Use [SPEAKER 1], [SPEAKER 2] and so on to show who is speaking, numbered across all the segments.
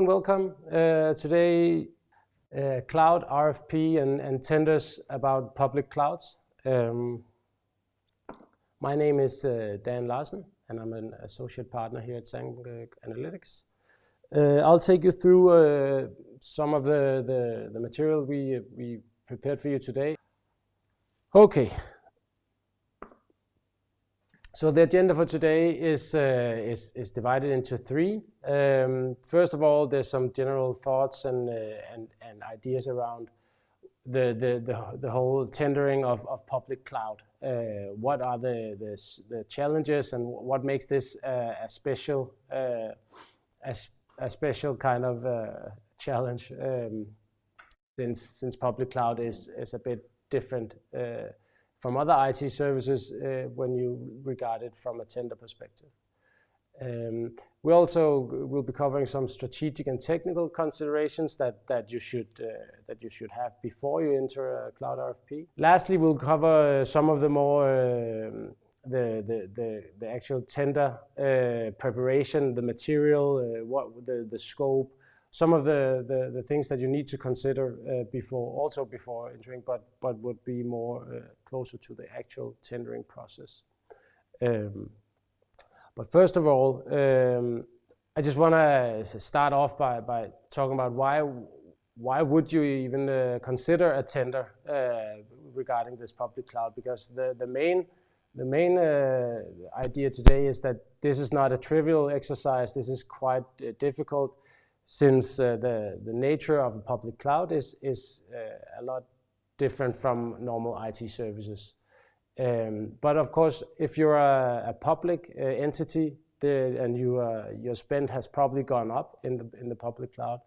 [SPEAKER 1] and welcome. Today, cloud RFP and tenders about public clouds. My name is Dan Larsen, and I'm an associate partner here at Zangenberg Analytics. I'll take you through some of the material we prepared for you today. Okay. So the agenda for today is divided into three. First of all, there's some general thoughts and ideas around the whole tendering of public cloud. What are the challenges and what makes this a special kind of challenge? Since public cloud is a bit different from other IT services when you regard it from a tender perspective. We also will be covering some strategic and technical considerations that you should have before you enter a cloud RFP. Lastly, we'll cover some of the more the actual tender preparation, the material, what the scope, some of the things that you need to consider before entering, but would be more closer to the actual tendering process. But first of all, I just want to start off by talking about why would you even consider a tender regarding this public cloud? Because the main idea today is that this is not a trivial exercise. This is quite difficult, since the nature of a public cloud is a lot different from normal IT services. But of course, if you're a public entity and your spend has probably gone up in the public cloud,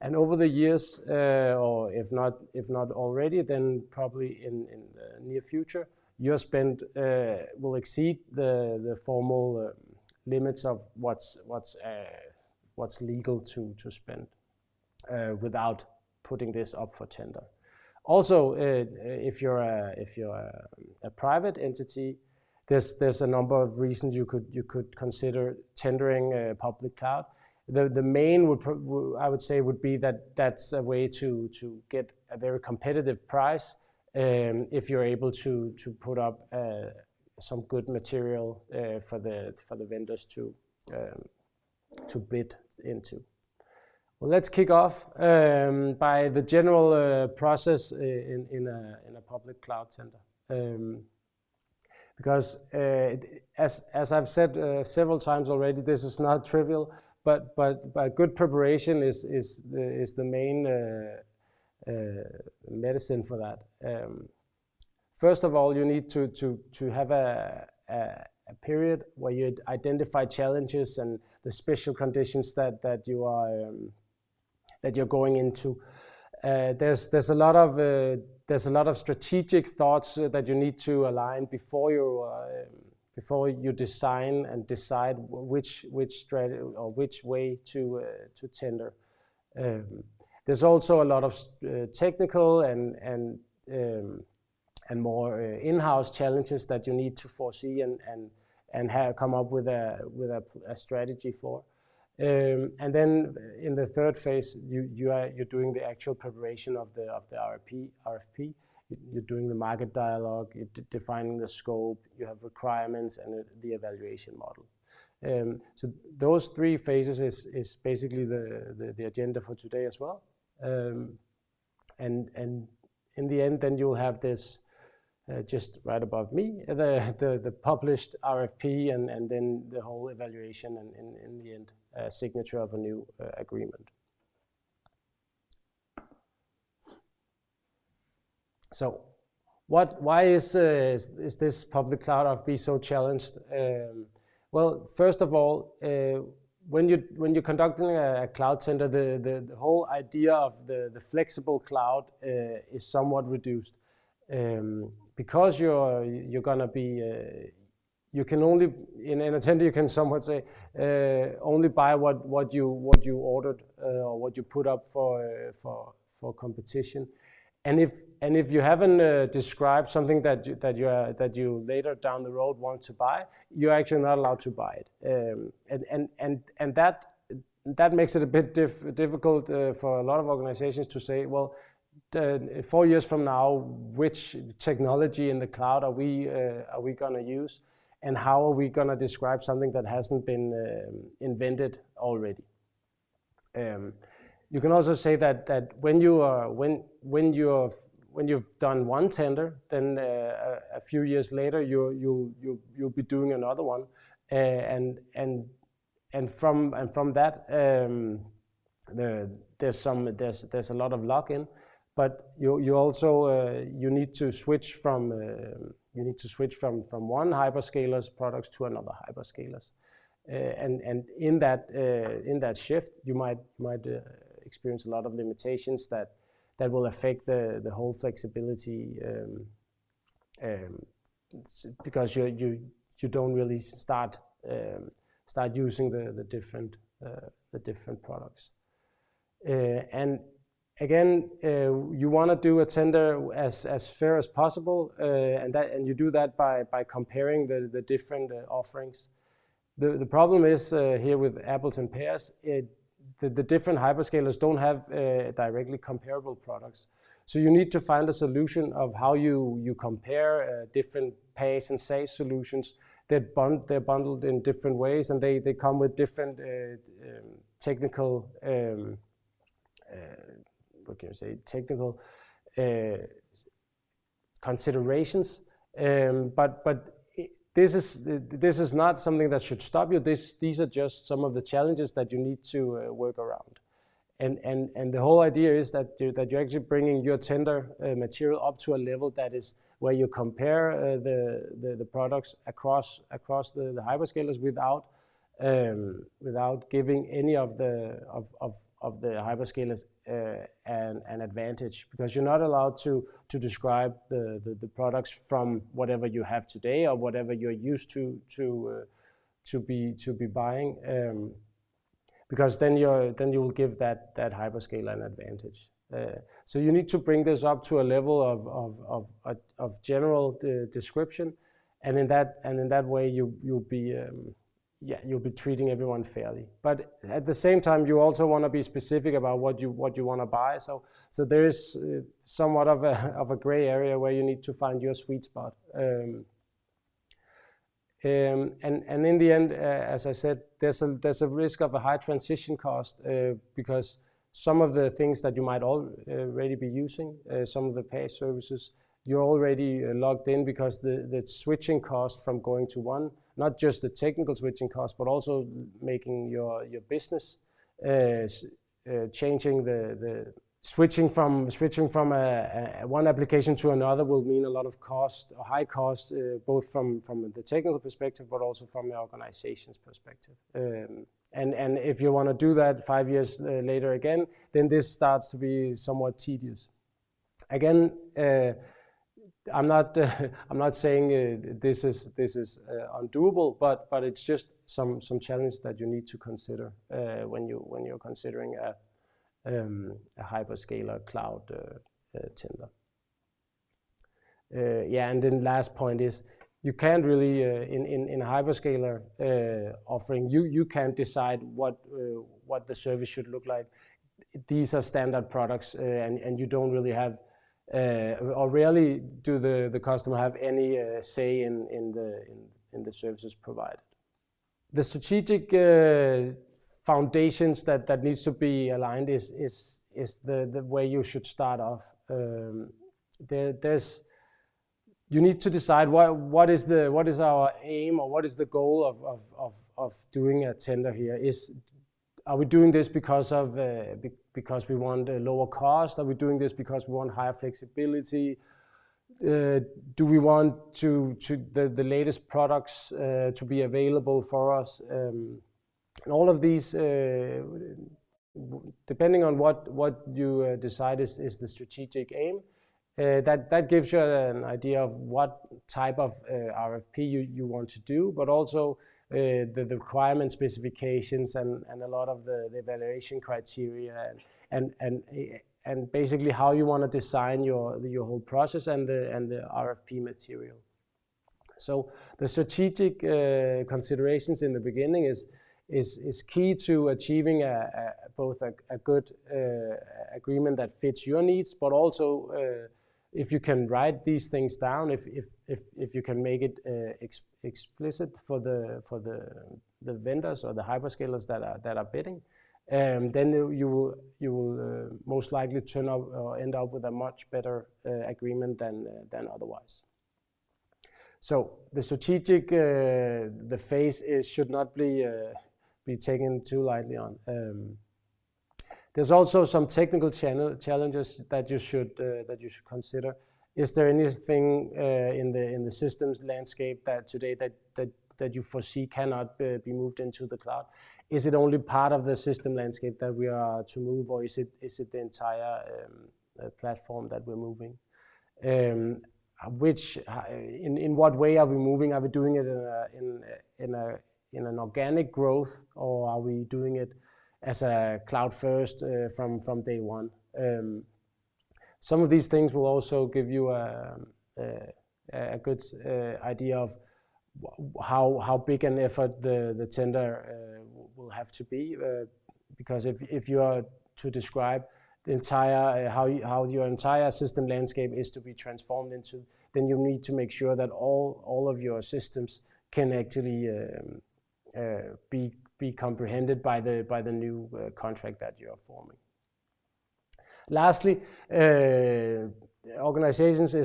[SPEAKER 1] and over the years, or if not already, then probably in the near future, your spend will exceed the formal limits of what's legal to spend without putting this up for tender. Also, if you're a private entity, there's a number of reasons you could consider tendering public cloud. The main I would say would be that that's a way to get a very competitive price if you're able to put up some good material for the vendors to bid into. Well, let's kick off by the general process in a public cloud tender. Because as I've said several times already, this is not trivial, but good preparation is the main medicine for that. First of all, you need to have a period where you identify challenges and the special conditions that you're going into. There's a lot of strategic thoughts that you need to align before you design and decide which strategy or which way to tender. There's also a lot of technical and more in-house challenges that you need to foresee and come up with a strategy for. And then in the third phase, you're doing the actual preparation of the RFP. You're doing the market dialogue. You're defining the scope. You have requirements and the evaluation model. So those three phases is basically the agenda for today as well. And in the end, then you'll have this. Just right above me, the published RFP and then the whole evaluation and in the end, signature of a new agreement. So, why is this public cloud RFP so challenged? Well, first of all, when you're conducting a cloud tender, the whole idea of the flexible cloud is somewhat reduced. Because you're gonna be, you can only in a tender you can somewhat say only buy what you ordered or what you put up for competition, and if you haven't described something that you later down the road want to buy, you're actually not allowed to buy it, and that makes it a bit difficult for a lot of organizations to say, well, 4 years from now, which technology in the cloud are we going to use, and how are we going to describe something that hasn't been invented already? You can also say that when you've done one tender, then a few years later you'll be doing another one, and from that there's a lot of lock-in, but you also you need to switch from one hyperscaler's products to another hyperscaler's, and in that shift you might experience a lot of limitations that will affect the whole flexibility, because you don't really start using the different products. And again, you want to do a tender as fair as possible, and you do that by comparing the different offerings. The problem is here with apples and pears. The different hyperscalers don't have directly comparable products. So you need to find a solution of how you compare different PaaS and SaaS solutions. They're bundled in different ways, and they come with different technical technical considerations. But this is not something that should stop you. These are just some of the challenges that you need to work around. And the whole idea is that you're actually bringing your tender material up to a level that is where you compare the products across the hyperscalers without giving any of the hyperscalers an advantage, because you're not allowed to describe the products from whatever you have today or whatever you're used to be buying, because then you will give that hyperscaler an advantage. So you need to bring this up to a level of general description, and in that way you'll be treating everyone fairly. But at the same time, you also want to be specific about what you want to buy. So there is somewhat of a gray area where you need to find your sweet spot. And in the end, as I said, there's a risk of a high transition cost, because some of the things that you might already be using, some of the PaaS services, you're already logged in, because the switching cost from going to one, not just the technical switching cost, but also making your business changing the switching from one application to another will mean a lot of cost, or high cost, both from the technical perspective, but also from the organization's perspective. And if you want to do that 5 years later again, then this starts to be somewhat tedious. Again, I'm not saying this is undoable, but it's just some challenge that you need to consider when you're considering a hyperscaler cloud tender. And then last point is, you can't really in a hyperscaler offering, you can't decide what the service should look like. These are standard products, and you don't really have, or rarely do the customer have any say in the services provided. The strategic foundations that needs to be aligned is the way you should start off. You need to decide what is our aim, or what is the goal of doing a tender here. Are we doing this because we want a lower cost? Are we doing this because we want higher flexibility? Do we want the latest products to be available for us? And all of these, depending on what you decide is the strategic aim, that gives you an idea of what type of RFP you want to do, but also the requirement specifications and a lot of the evaluation criteria, and basically how you want to design your whole process and the RFP material. So the strategic considerations in the beginning is is key to achieving both a good agreement that fits your needs, but also if you can write these things down, if you can make it explicit for the vendors or the hyperscalers that are bidding, then you will most likely turn up or end up with a much better agreement than otherwise. So the strategic the phase should not be taken too lightly on. There's also some technical challenges that you should consider. Is there anything in the systems landscape that today that you foresee cannot be moved into the cloud? Is it only part of the system landscape that we are to move, or is it the entire platform that we're moving? In what way are we moving? Are we doing it in an organic growth, or are we doing it as a cloud first from day one? Some of these things will also give you a good idea of how big an effort the tender will have to be, because if you are to describe the entire how your entire system landscape is to be transformed into, then you need to make sure that all of your systems can actually be comprehended by the new contract that you are forming. Lastly, organizations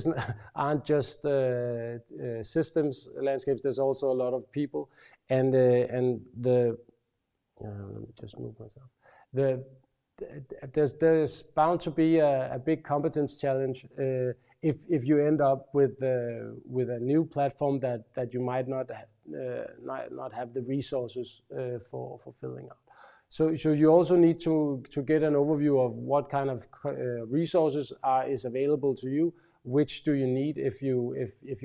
[SPEAKER 1] aren't just systems landscapes. There's also a lot of people, and let me just move myself. There's bound to be a big competence challenge if you end up with a new platform that you might not have the resources for filling out. So you also need to get an overview of what kind of resources is available to you. Which do you need if you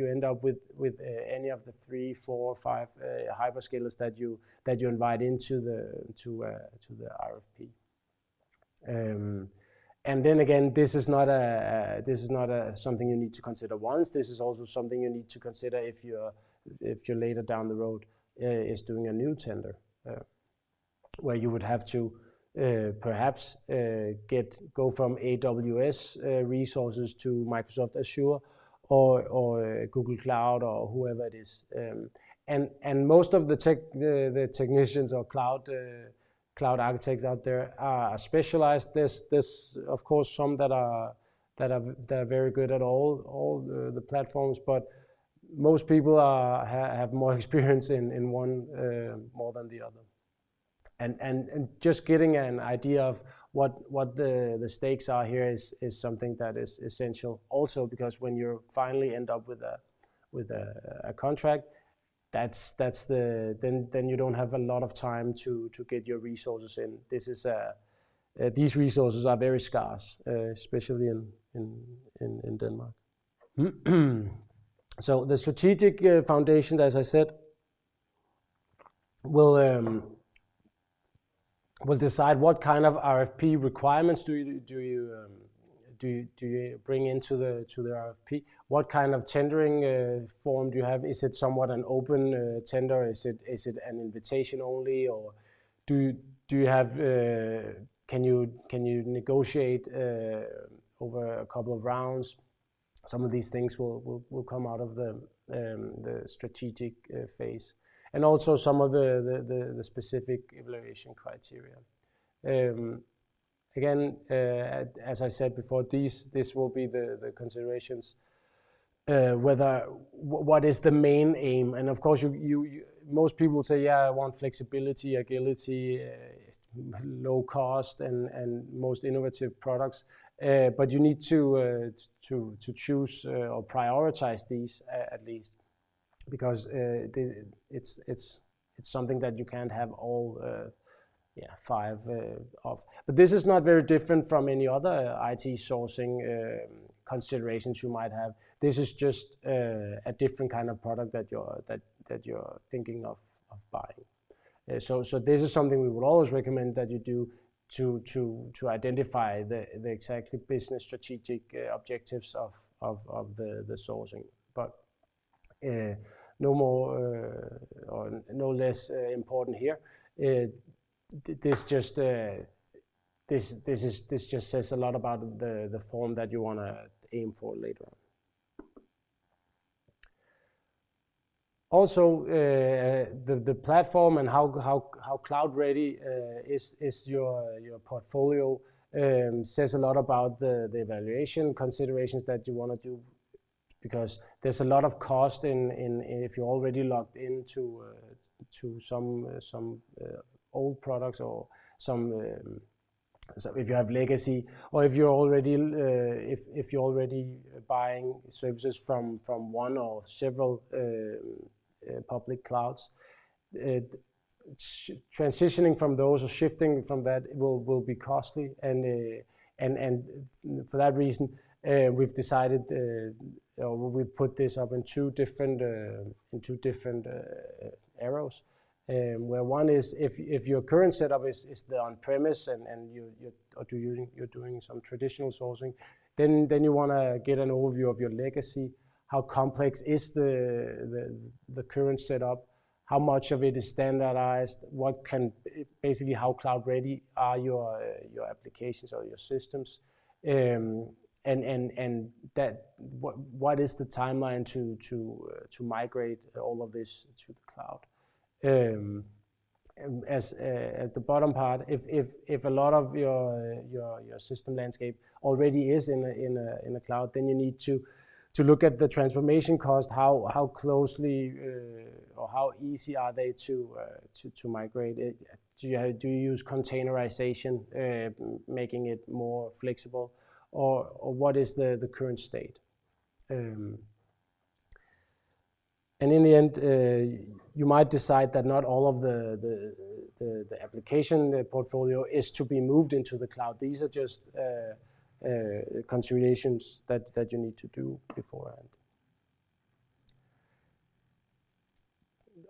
[SPEAKER 1] end up with any of the 3, 4, 5 hyperscalers that you invite into the RFP. And then again, this is not something you need to consider once. This is also something you need to consider if you're later down the road is doing a new tender, where you would have to perhaps go from AWS resources to Microsoft Azure or Google Cloud or whoever it is. And most of the technicians or cloud architects out there are specialized. There's of course some that are very good at all the platforms, but most people have more experience in one more than the other. And just getting an idea of what the stakes are here is something that is essential. Also, because when you finally end up with a contract, then you don't have a lot of time to get your resources in. These resources are very scarce, especially in Denmark. So the strategic foundation, as I said, will decide what kind of RFP requirements do you bring into the RFP? What kind of tendering form do you have? Is it somewhat an open tender? Is it an invitation only, or do you have? Can you negotiate over a couple of rounds? Some of these things will come out of the strategic phase. And also some of the specific evaluation criteria. Again, as I said before, this will be the considerations. What is the main aim? And of course, most people will say, yeah, I want flexibility, agility, low cost, and most innovative products. But you need to choose or prioritize these at least. Because it's something that you can't have all 5 of. But this is not very different from any other IT sourcing considerations you might have. This is just a different kind of product that you're thinking of buying. So this is something we would always recommend that you do to identify the exactly business strategic objectives of the sourcing. But no more or no less important here this just says a lot about the form that you want to aim for later on. Also, the platform and how cloud ready is your portfolio says a lot about the evaluation considerations that you want to do, because there's a lot of cost in if you're already logged into to some old products, or some so if you have legacy, or if you're already if you're already buying services from one or several public clouds, transitioning from those or shifting from that will be costly, and for that reason we've decided, or we've put this up in two different arrows, where one is if your current setup is the on-premise and you're doing some traditional sourcing, then you want to get an overview of your legacy. How complex is the current setup? How much of it is standardized? What can basically, how cloud ready are your applications or your systems? And that what is the timeline to migrate all of this to the cloud? As the bottom part, if a lot of your system landscape already is in a cloud, then you need to look at the transformation cost. How closely or how easy are they to migrate it? Do you use containerization, making it more flexible, or what is the current state? And in the end, you might decide that not all of the application portfolio is to be moved into the cloud. These are just considerations that you need to do beforehand.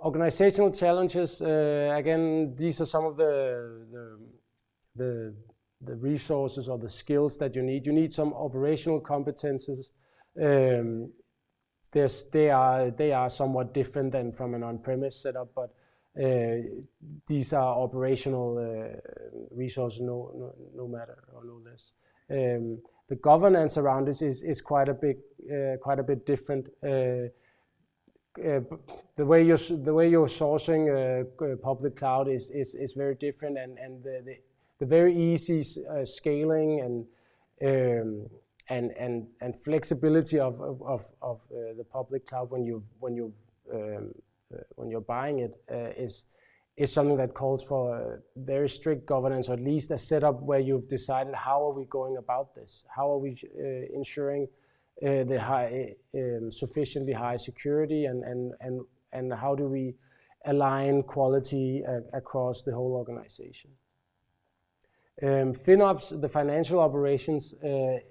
[SPEAKER 1] Organizational challenges, again, these are some of the resources or the skills that you need. You need some operational competences. They are somewhat different than from an on-premise setup, but these are operational resources, no matter or no less. The governance around this is quite a bit different. The way you're sourcing public cloud is very different, and the very easy scaling and flexibility of the public cloud when you're buying it is something that calls for very strict governance, or at least a setup where you've decided how are we going about this? How are we ensuring the sufficiently high security, and how do we align quality across the whole organization? FinOps, the financial operations,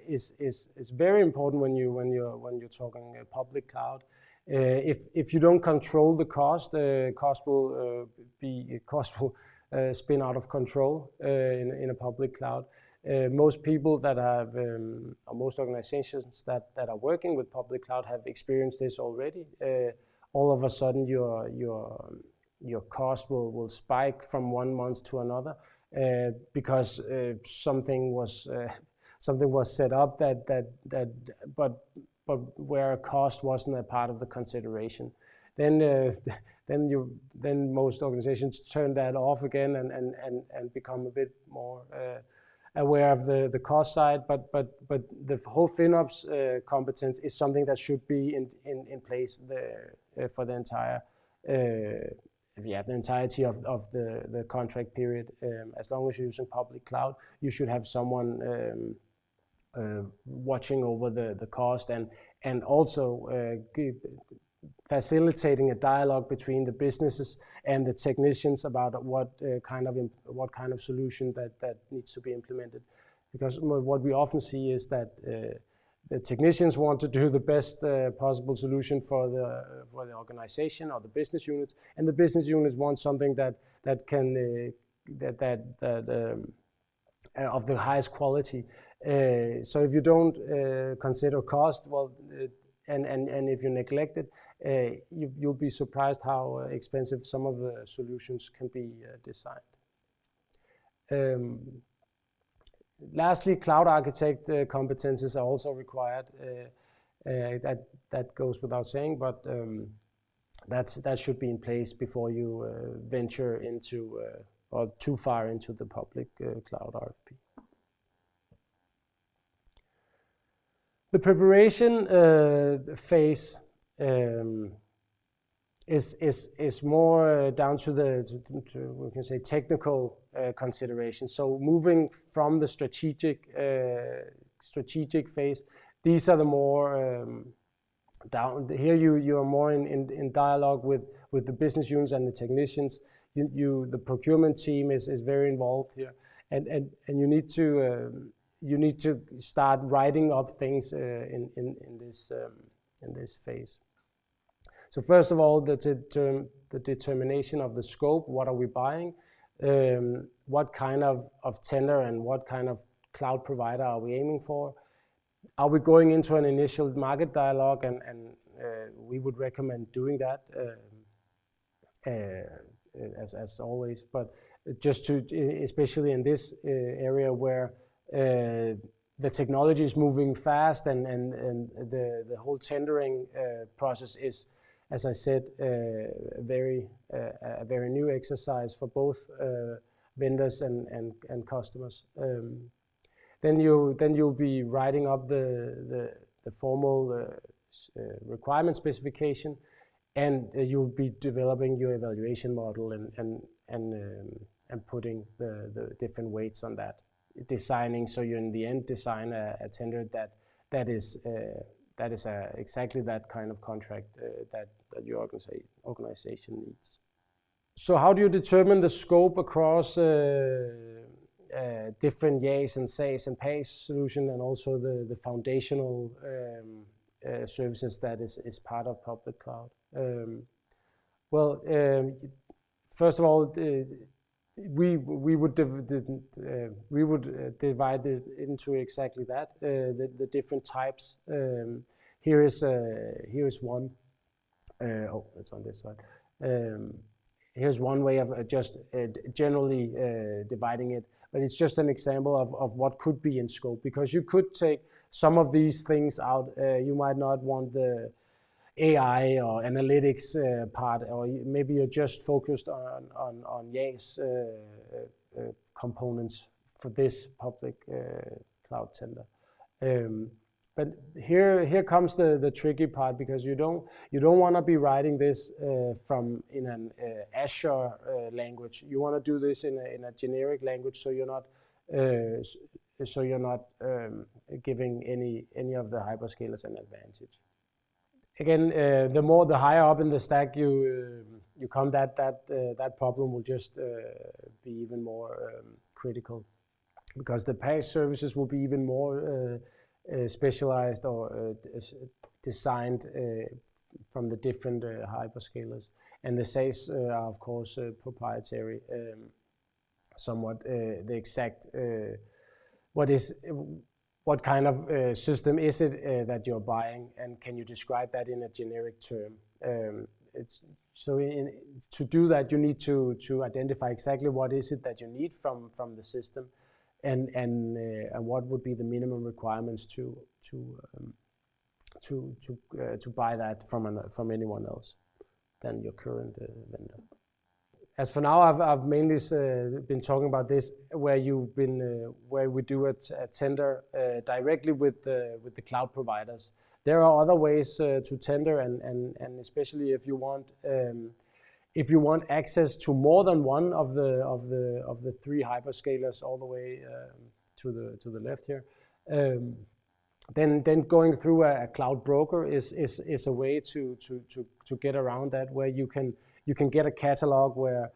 [SPEAKER 1] is very important when you're talking public cloud. If you don't control the cost, cost will spin out of control in a public cloud. Most people that have, or most organizations that are working with public cloud have experienced this already. All of a sudden, your cost will spike from one month to another because something was set up but where cost wasn't a part of the consideration. Then most organizations turn that off again and become a bit more aware of the cost side. But the whole FinOps competence is something that should be in place for the entire the entirety of the contract period. As long as you're using public cloud, you should have someone watching over the cost and also facilitating a dialogue between the businesses and the technicians about what kind of solution that needs to be implemented. Because what we often see is that the technicians want to do the best possible solution for the organization or the business units, and the business units want something that can of the highest quality. So if you don't consider cost, well, and if you neglect it, you'll be surprised how expensive some of the solutions can be designed. Lastly, cloud architect competences are also required. That goes without saying, but that should be in place before you venture into or too far into the public cloud RFP. The preparation phase is more down to we can say technical considerations. So moving from the strategic phase, these are the more down here. You are more in dialogue with the business units and the technicians. The procurement team is very involved here, and you need to start writing up things in this phase. So first of all, the determination of the scope. What are we buying? What kind of tender and what kind of cloud provider are we aiming for? Are we going into an initial market dialogue? And we would recommend doing that as always. But just to, especially in this area where the technology is moving fast and the whole tendering process is, as I said, a very new exercise for both vendors and customers. Then you'll be writing up the formal requirement specification, and you'll be developing your evaluation model and putting the different weights on that. Designing, so you in the end design a tender that is exactly that kind of contract that your organization needs. So how do you determine the scope across different YAs and SaaS and PaaS solution, and also the foundational services that is part of public cloud? First of all, we would divide it into exactly that, the different types. Here is one. It's on this side. Here's one way of just generally dividing it, but it's just an example of what could be in scope, because you could take some of these things out. You might not want the AI or analytics part, or maybe you're just focused on YAS components for this public cloud tender. But here comes the tricky part, because you don't want to be writing this in an Azure language. You want to do this in a generic language, so you're not giving any of the hyperscalers an advantage. Again, the higher up in the stack you come, that problem will just be even more critical, because the PaaS services will be even more specialized or designed from the different hyperscalers, and the SaaS are of course proprietary. Somewhat the exact what kind of system is it that you're buying, and can you describe that in a generic term? To do that, you need to identify exactly what is it that you need from the system, and what would be the minimum requirements to buy that from anyone else than your current vendor. As for now, I've mainly been talking about this, where we do a tender directly with the cloud providers. There are other ways to tender, and especially if you want access to more than one of the three hyperscalers, all the way to the left here. Then going through a cloud broker is a way to get around that, where you can get a catalog where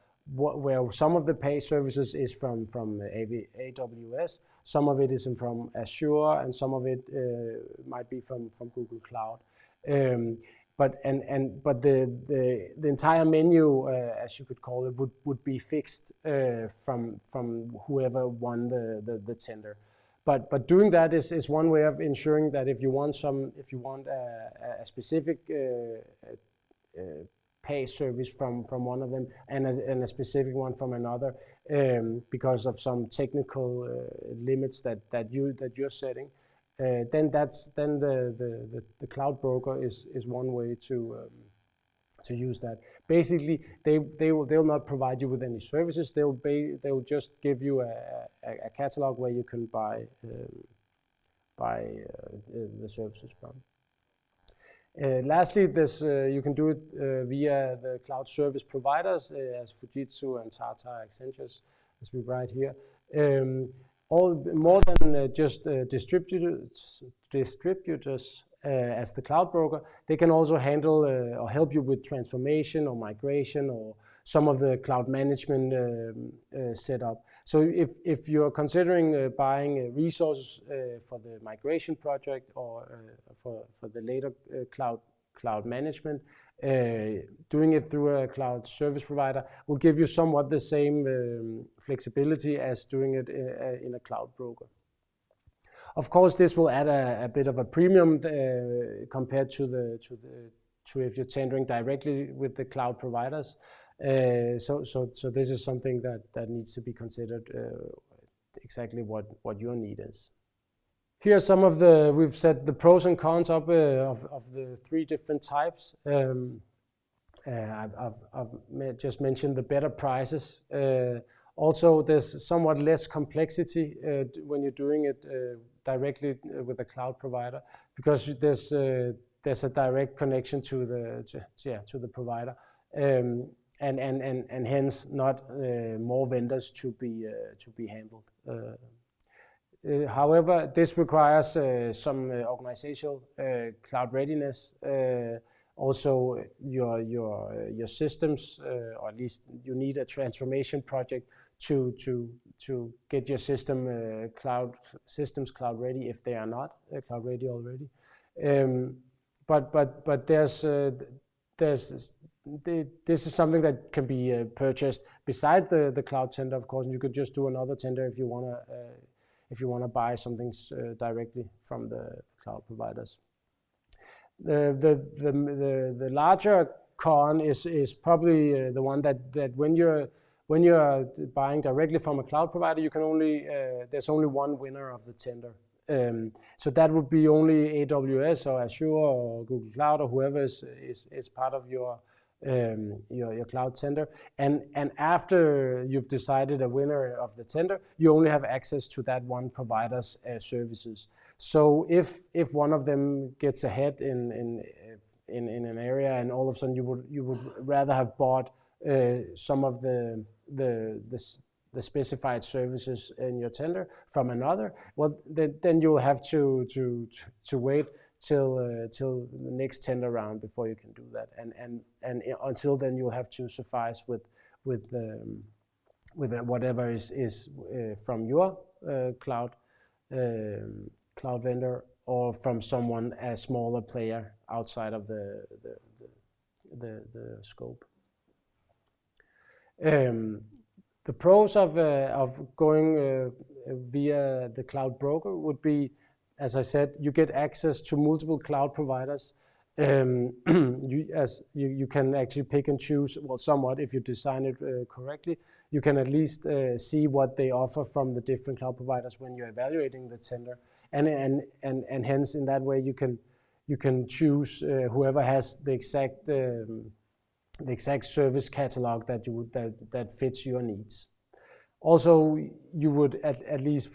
[SPEAKER 1] some of the PaaS services is from AWS, some of it is from Azure, and some of it might be from Google Cloud. But the entire menu, as you could call it, would be fixed from whoever won the tender. But doing that is one way of ensuring that if you want a specific pay service from one of them and a specific one from another, because of some technical limits that you're setting, then the cloud broker is one way to use that. Basically, they'll not provide you with any services. They'll just give you a catalog where you can buy the services from. Lastly, you can do it via the cloud service providers, as Fujitsu and Tata, Accenture, as we write here. More than just distributors as the cloud broker, they can also handle or help you with transformation or migration or some of the cloud management setup. So if you're considering buying resources for the migration project or for the later cloud management, doing it through a cloud service provider will give you somewhat the same flexibility as doing it in a cloud broker. Of course, this will add a bit of a premium compared to if you're tendering directly with the cloud providers. So this is something that needs to be considered, exactly what your need is. Here are some of we've set the pros and cons up of the 3 different types. I've just mentioned the better prices. Also, there's somewhat less complexity when you're doing it directly with a cloud provider, because there's a direct connection to the provider, and hence not more vendors to be handled. However, this requires some organizational cloud readiness. Also, your systems, or at least you need a transformation project to get your systems cloud ready if they are not cloud ready already. But this is something that can be purchased besides the cloud tender, of course. And you could just do another tender if you want to buy something directly from the cloud providers. The larger con is probably the one that when you're buying directly from a cloud provider, you can there's only one winner of the tender. So that would be only AWS or Azure or Google Cloud or whoever is part of your cloud tender. And after you've decided a winner of the tender, you only have access to that one provider's services. So if one of them gets ahead in an area, and all of a sudden you would rather have bought some of the specified services in your tender from another, well, then you'll have to wait till the next tender round before you can do that, and until then you'll have to suffice with whatever is from your cloud vendor, or from a smaller player outside of the scope. The pros of going via the cloud broker would be, as I said, you get access to multiple cloud providers. You can actually pick and choose, well, somewhat, if you design it correctly. You can at least see what they offer from the different cloud providers when you're evaluating the tender, and hence in that way you can choose whoever has the exact service catalog that fits your needs. Also, you would at least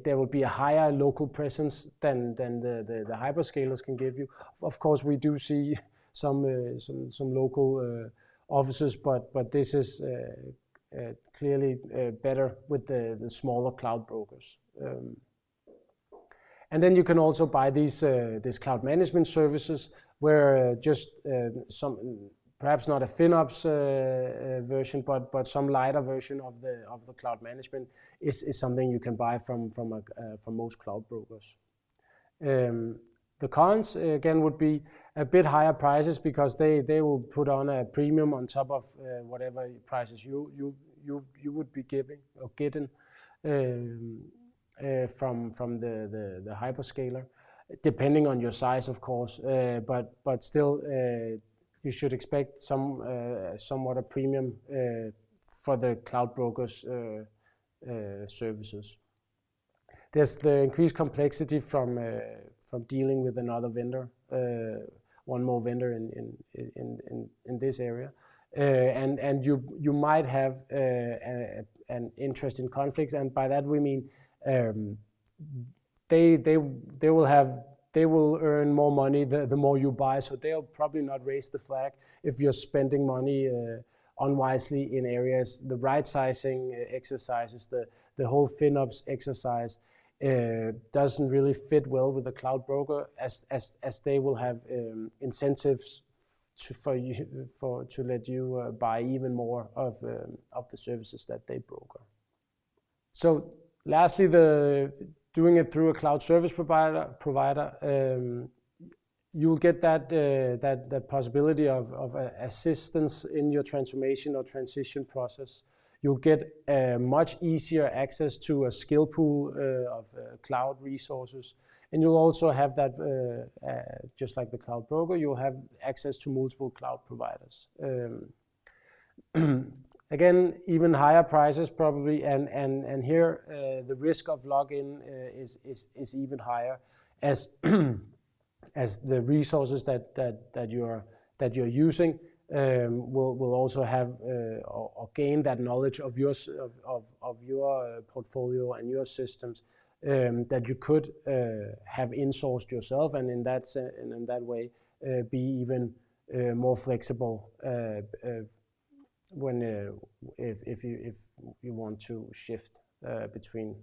[SPEAKER 1] there will be a higher local presence than the hyperscalers can give you. Of course, we do see some local offices, but this is clearly better with the smaller cloud brokers. And then you can also buy these cloud management services, where just perhaps not a FinOps version, but some lighter version of the cloud management is something you can buy from most cloud brokers. The cons again would be a bit higher prices, because they will put on a premium on top of whatever prices you you would be giving or getting from the hyperscaler, depending on your size, of course. But still, you should expect somewhat a premium for the cloud brokers' services. There's the increased complexity from dealing with another vendor, one more vendor in this area, and you might have an interest in conflicts, and by that we mean they will earn more money the more you buy, so they'll probably not raise the flag if you're spending money unwisely in areas. The right sizing exercises, the whole FinOps exercise doesn't really fit well with the cloud broker, as they will have incentives to let you buy even more of the services that they broker. So lastly, doing it through a cloud service provider, you'll get that possibility of assistance in your transformation or transition process. You'll get much easier access to a skill pool of cloud resources, and you'll also have that, just like the cloud broker, you'll have access to multiple cloud providers. Again, even higher prices probably, and here the risk of login is even higher, as as the resources that you're using will also have or gain that knowledge of your portfolio and your systems that you could have insourced yourself, and in that way be even more flexible when if you want to shift between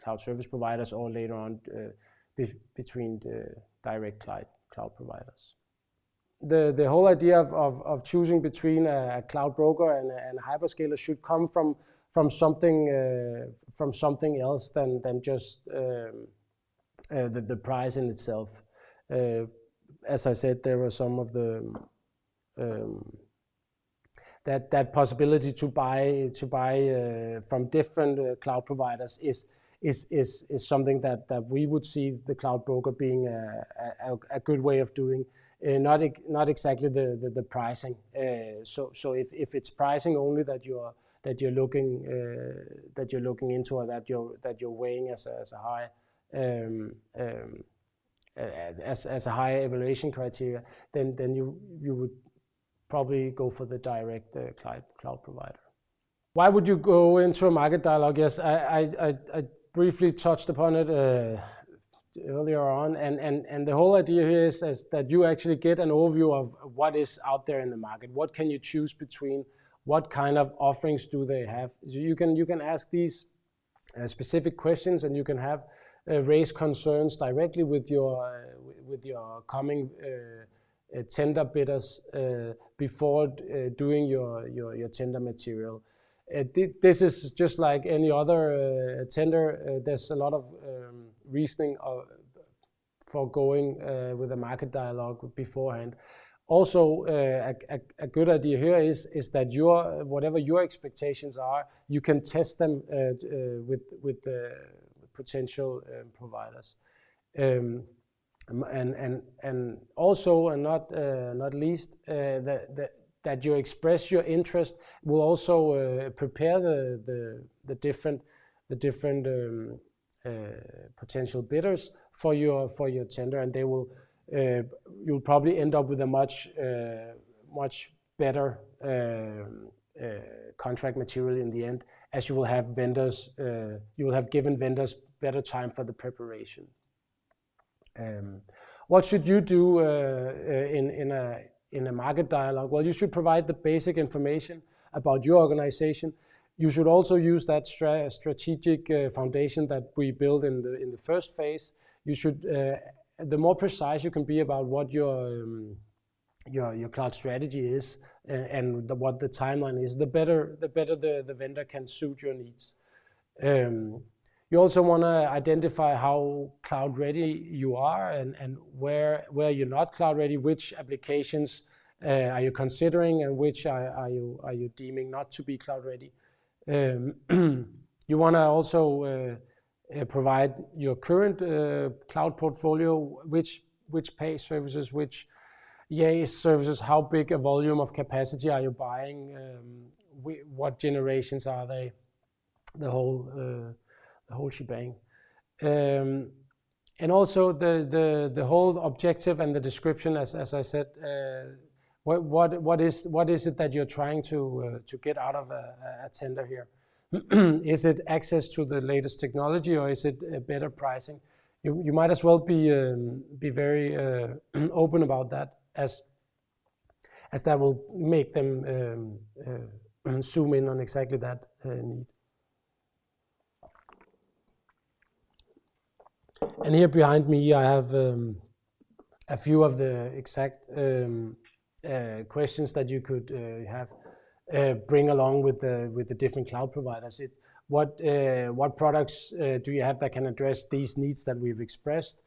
[SPEAKER 1] cloud service providers, or later on between the direct cloud providers. The whole idea of choosing between a cloud broker and a hyperscaler should come from something else than just the price in itself. As I said, there were some of the that possibility to buy from different cloud providers is something that we would see the cloud broker being a good way of doing. Not exactly the pricing. So if it's pricing only that you're looking into, or that you're weighing as a high as a high evaluation criteria, then you would probably go for the direct cloud provider. Why would you go into a market dialogue? Yes, I briefly touched upon it earlier on, and the whole idea here is that you actually get an overview of what is out there in the market. What can you choose between? What kind of offerings do they have? So you can ask these specific questions, and you can have raise concerns directly with your coming tender bidders before doing your tender material. This is just like any other tender. There's a lot of reasoning for going with a market dialogue beforehand. Also, a good idea here is that whatever your expectations are, you can test them with potential providers. And also, and not least, that you express your interest will also prepare the different potential bidders for your tender, and they will you'll probably end up with a much better contract material in the end, as you will have vendors. You will have given vendors better time for the preparation. What should you do in a market dialogue? Well, you should provide the basic information about your organization. You should also use that strategic foundation that we build in the first phase. You should, the more precise you can be about what your cloud strategy is and what the timeline is, the better the vendor can suit your needs. You also want to identify how cloud ready you are, and where you're not cloud ready, which applications are you considering, and which are you deeming not to be cloud ready. You want to also provide your current cloud portfolio, which pay services, which EAS services, how big a volume of capacity are you buying, what generations are they, the whole shebang. And also the whole objective and the description, as I said, what is it that you're trying to get out of a tender here? Is it access to the latest technology, or is it better pricing? You might as well be very open about that, as that will make them zoom in on exactly that need. And here behind me, I have a few of the exact questions that you could bring along with the different cloud providers. What products do you have that can address these needs that we've expressed?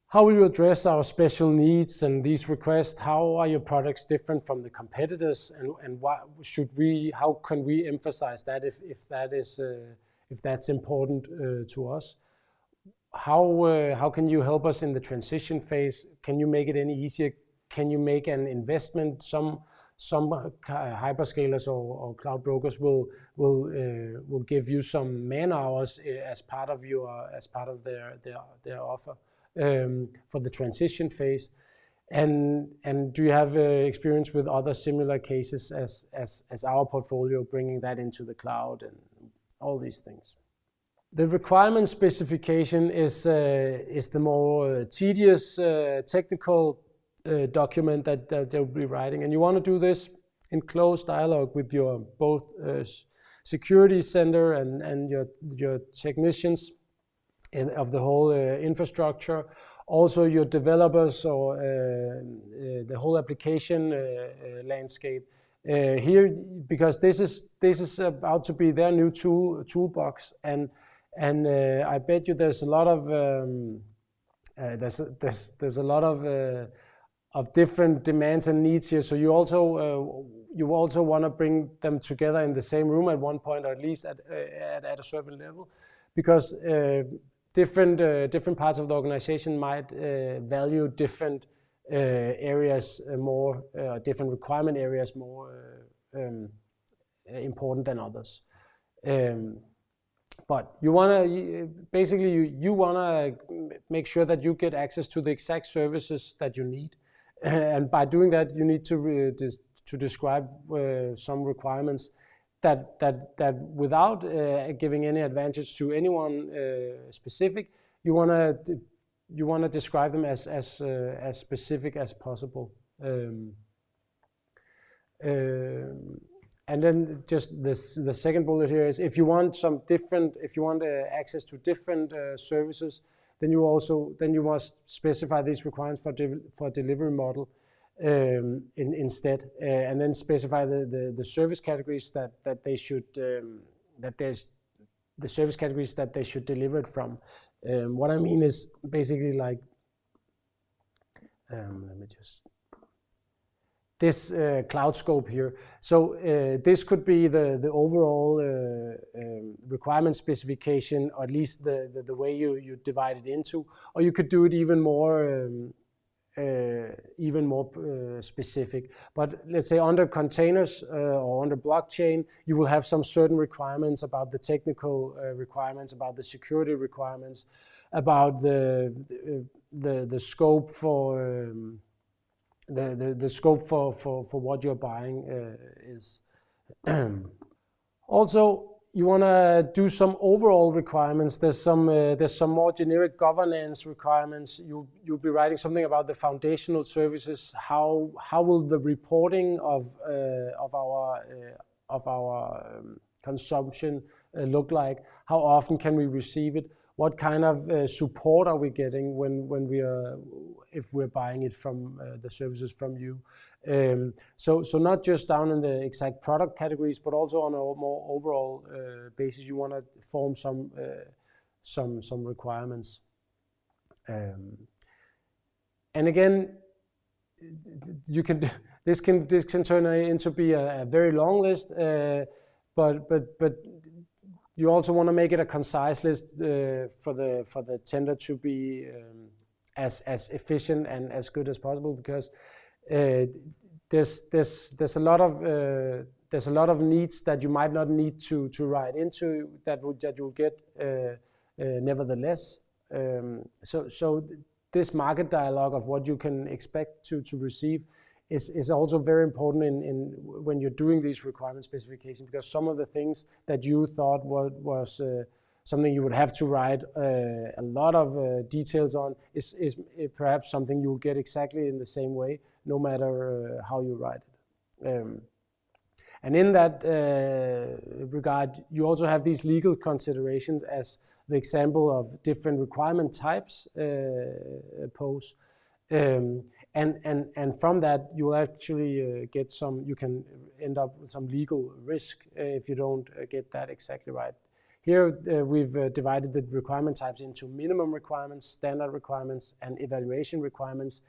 [SPEAKER 1] How will you address our special needs and these requests? How are your products different from the competitors? And how can we emphasize that if that's important to us? How can you help us in the transition phase? Can you make it any easier? Can you make an investment? Some hyperscalers or cloud brokers will give you some man hours as part of their offer for the transition phase. And do you have experience with other similar cases as our portfolio, bringing that into the cloud and all these things? The requirement specification is the more tedious technical document that they'll be writing, and you want to do this in close dialogue with your both security center and your technicians of the whole infrastructure, also your developers or the whole application landscape. Here, because this is about to be their new toolbox, and I bet you there's a lot of different demands and needs here. So you also want to bring them together in the same room at one point, or at least at a certain level, because different parts of the organization might value different areas more, different requirement areas more important than others. But you want to basically you want to make sure that you get access to the exact services that you need, and by doing that, you need to describe some requirements that without giving any advantage to anyone specific, you want to describe them as specific as possible. And then just the second bullet here is if you want access to different services, then you must specify these requirements for a delivery model instead, and then specify the service categories that they should the service categories that they should deliver it from. What I mean is basically like let me just. This cloud scope here. So this could be the overall requirement specification, or at least the way you divide it into, or you could do it even more specific. But let's say under containers or under blockchain, you will have some certain requirements about the technical requirements, about the security requirements, about the scope for the scope for what you're buying is. Also, you want to do some overall requirements. There's some more generic governance requirements. You'll be writing something about the foundational services. How will the reporting of our consumption look like? How often can we receive it? What kind of support are we getting if we're buying it from the services from you? So not just down in the exact product categories, but also on a more overall basis. You want to form some requirements. And again, this can turn into be a very long list. but you also want to make it a concise list for the tender to be as efficient and as good as possible, because there's a lot of needs that you might not need to write into that you'll get nevertheless. So this market dialogue of what you can expect to receive is also very important in when you're doing these requirement specifications, because some of the things that you thought was something you would have to write a lot of details on is perhaps something you'll get exactly in the same way, no matter how you write it. And in that regard, you also have these legal considerations as the example of different requirement types pose. And from that, you will actually get you can end up with some legal risk if you don't get that exactly right. Here we've divided the requirement types into minimum requirements, standard requirements, and evaluation requirements,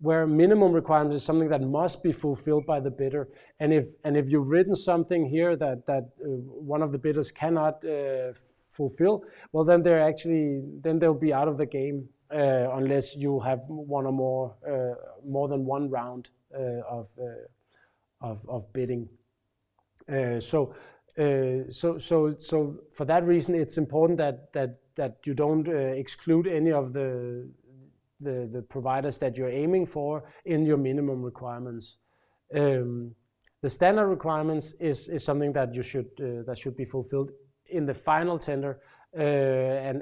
[SPEAKER 1] where minimum requirements is something that must be fulfilled by the bidder. And if you've written something here that one of the bidders cannot fulfill, well, then they'll be out of the game unless you have one or more than one round of bidding. So for that reason, it's important that you don't exclude any of the providers that you're aiming for in your minimum requirements. The standard requirements is something that should be fulfilled in the final tender, and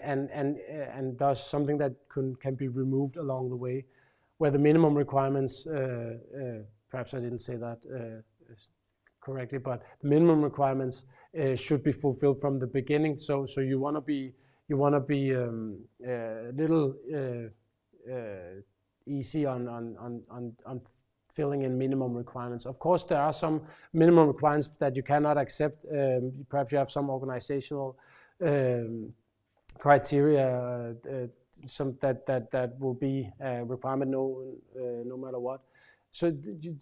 [SPEAKER 1] thus something that can be removed along the way, where the minimum requirements, perhaps I didn't say that correctly, but the minimum requirements should be fulfilled from the beginning. So you want to be a little easy on filling in minimum requirements. Of course, there are some minimum requirements that you cannot accept. Perhaps you have some organizational criteria, some that will be a requirement no matter what. So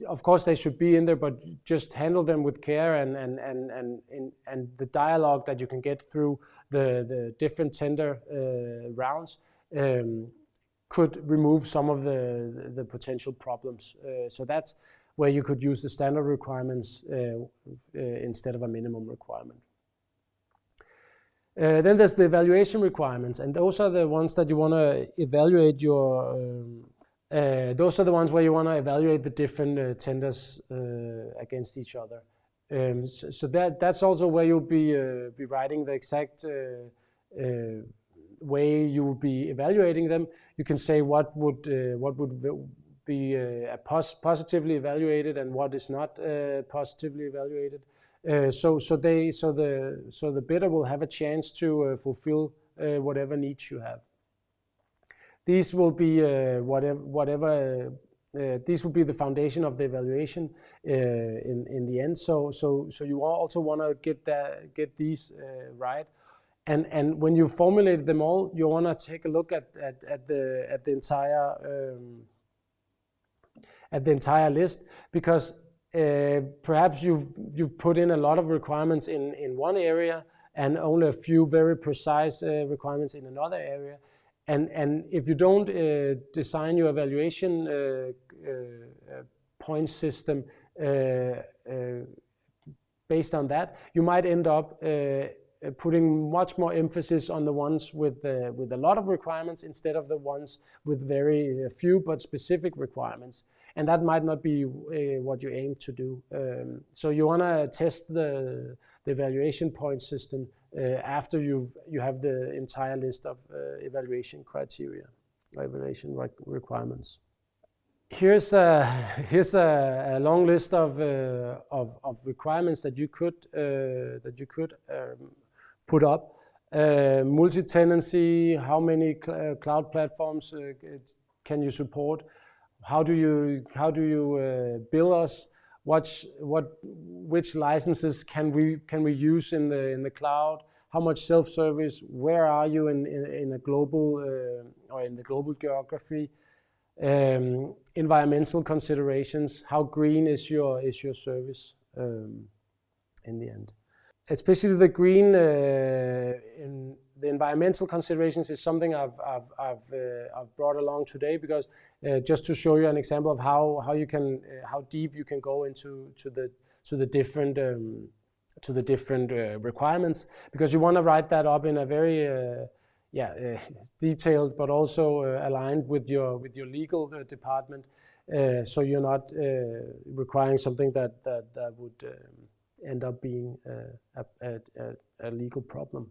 [SPEAKER 1] of course they should be in there, but just handle them with care, and the dialogue that you can get through the different tender rounds could remove some of the potential problems. So that's where you could use the standard requirements instead of a minimum requirement. Then there's the evaluation requirements, and those are the ones that you want to evaluate your. Those are the ones where you want to evaluate the different tenders against each other. So that's also where you'll be writing the exact way you will be evaluating them. You can say what would be positively evaluated and what is not positively evaluated. So the bidder will have a chance to fulfill whatever needs you have. These will be these will be the foundation of the evaluation in the end. So you also want to get these right. And when you formulated them all, you want to take a look at the entire list, because perhaps you've put in a lot of requirements in one area and only a few very precise requirements in another area. And if you don't design your evaluation point system based on that, you might end up putting much more emphasis on the ones with a lot of requirements instead of the ones with very few but specific requirements. And that might not be what you aim to do. So you want to test the evaluation point system after you have the entire list of evaluation criteria, evaluation requirements. Here's a long list of requirements that you could put up. Multi-tenancy, how many cloud platforms can you support? How do you bill us? Which licenses can we use in the cloud? How much self-service? Where are you in a global or in the global geography? Environmental considerations. How green is your service in the end? especially the green in the environmental considerations is something I've brought along today, because just to show you an example of how you can how deep you can go into the different requirements, because you want to write that up in a very detailed, but also aligned with your legal department, so you're not requiring something that would end up being a legal problem.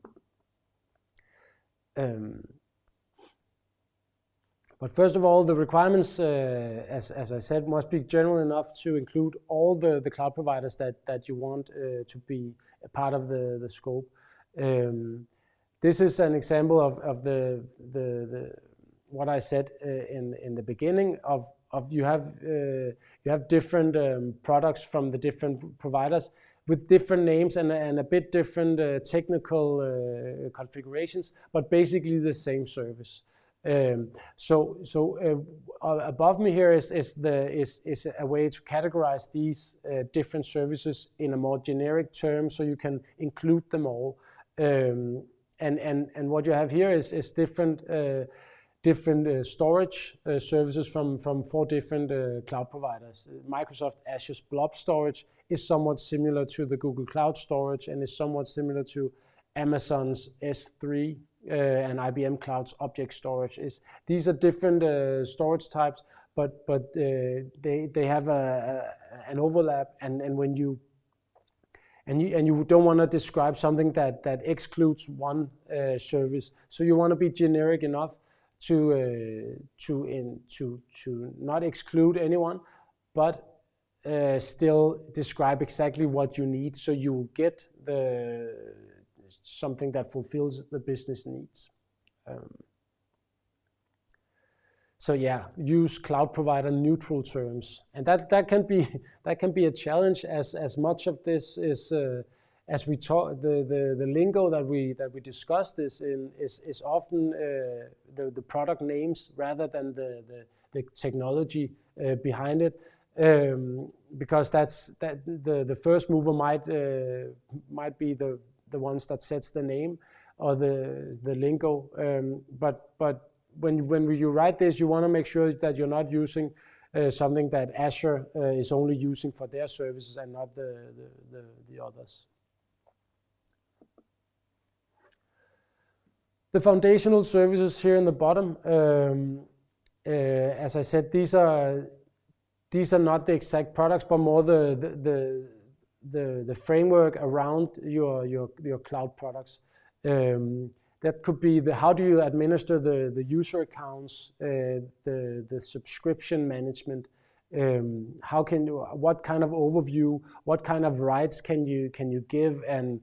[SPEAKER 1] But first of all, the requirements, as I said, must be general enough to include all the cloud providers that you want to be a part of the scope. This is an example of the what I said in the beginning of you have different products from the different providers with different names and a bit different technical configurations, but basically the same service. Above me here is a way to categorize these different services in a more generic term, so you can include them all. And what you have here is different storage services from 4 different cloud providers. Microsoft Azure's Blob Storage is somewhat similar to the Google Cloud Storage, and is somewhat similar to Amazon's S3 and IBM Cloud's Object Storage. These are different storage types, but they have an overlap, and when you don't want to describe something that excludes one service, so you want to be generic enough to not exclude anyone, but still describe exactly what you need, so you will get something that fulfills the business needs. So yeah, use cloud provider neutral terms, and that can be a challenge, as much of this is as we talk, the lingo that we discussed is often the product names rather than the technology behind it, because the first mover might be the ones that sets the name or the lingo, but when you write this, you want to make sure that you're not using something that Azure is only using for their services and not the others. The foundational services here in the bottom, as I said, these are not the exact products, but more the framework around your cloud products. That could be how do you administer the user accounts, the subscription management, what kind of overview, what kind of rights can you give and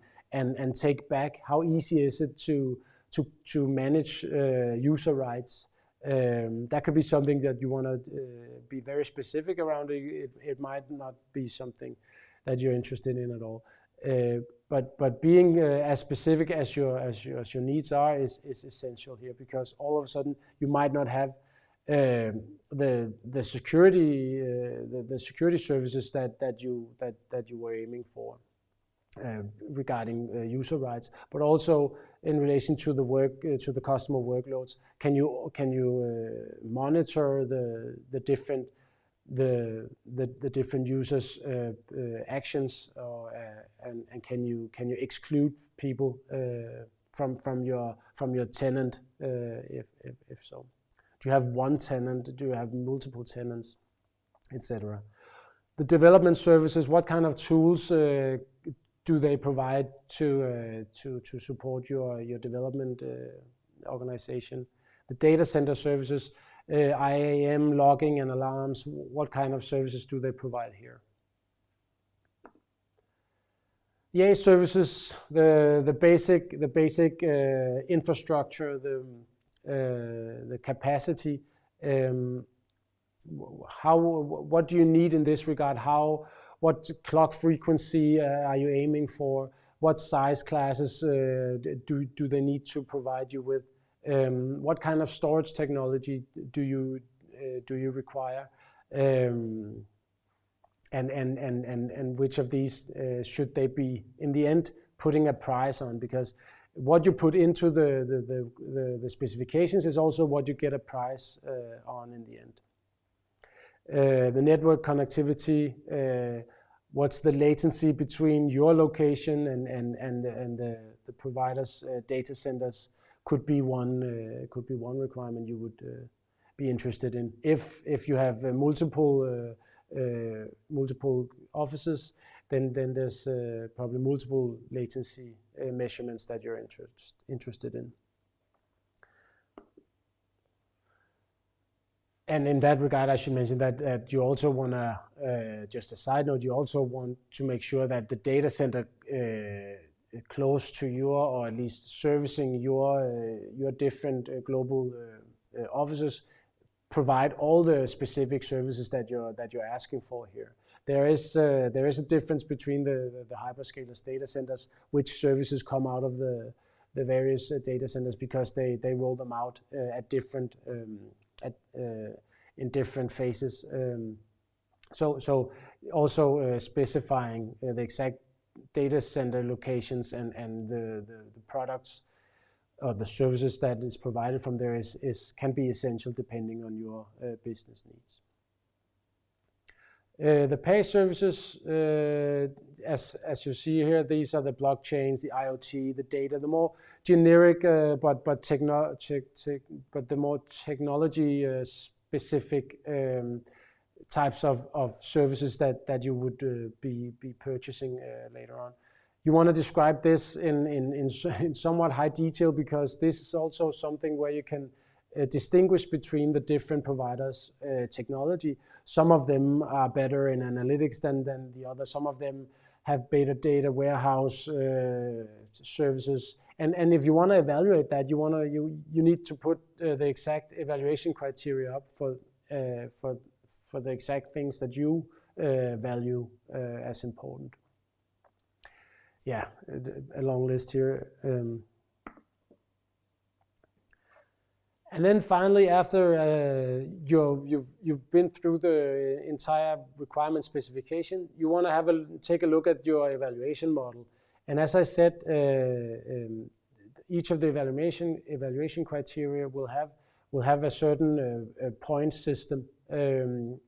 [SPEAKER 1] take back? How easy is it to manage user rights? That could be something that you want to be very specific around. It might not be something that you're interested in at all. But being as specific as your needs are is essential here, because all of a sudden you might not have the security services that you were aiming for regarding user rights, but also in relation to the customer workloads. Can you monitor the different users' actions, and can you exclude people from your tenant if so? Do you have one tenant? Do you have multiple tenants, etc.? The development services, what kind of tools do they provide to support your development organization? The data center services, IAM, logging and alarms, what kind of services do they provide here? EA services, the basic infrastructure, the capacity. What do you need in this regard? What clock frequency are you aiming for? What size classes do they need to provide you with? What kind of storage technology do you require? And which of these should they be in the end putting a price on, because what you put into the specifications is also what you get a price on in the end. The network connectivity, what's the latency between your location and the provider's data centers could be one requirement you would be interested in. If you have multiple offices, then there's probably multiple latency measurements that you're interested in. And in that regard, I should mention that you also want to, just a side note, you also want to make sure that the data center close to your, or at least servicing your different global offices, provide all the specific services that you're asking for here. There is a difference between the hyperscalers data centers, which services come out of the various data centers, because they roll them out at different in different phases. So also specifying the exact data center locations and the products or the services that is provided from there can be essential depending on your business needs. The pay services, as you see here, these are the blockchains, the IoT, the data, the more generic but the more technology specific types of services that you would be purchasing later on. You want to describe this in somewhat high detail, because this is also something where you can distinguish between the different providers' technology. Some of them are better in analytics than the others. Some of them have better data warehouse services. And if you want to evaluate that, you need to put the exact evaluation criteria up for the exact things that you value as important. Yeah, a long list here. And then finally, after you've been through the entire requirement specification, you want to take a look at your evaluation model. And as I said, each of the evaluation criteria will have a certain point system. And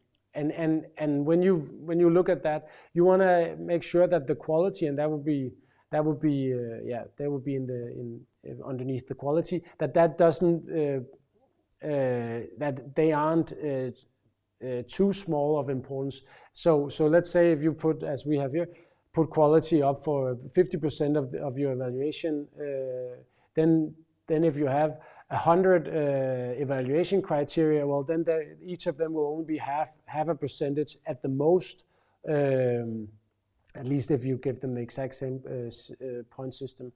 [SPEAKER 1] when you look at that, you want to make sure that the quality, and that would be underneath the quality, that doesn't that they aren't too small of importance. So let's say if you put, as we have here, put quality up for 50% of your evaluation, then if you have 100 evaluation criteria, well, then each of them will only be half a percentage at the most, at least if you give them the exact same point system.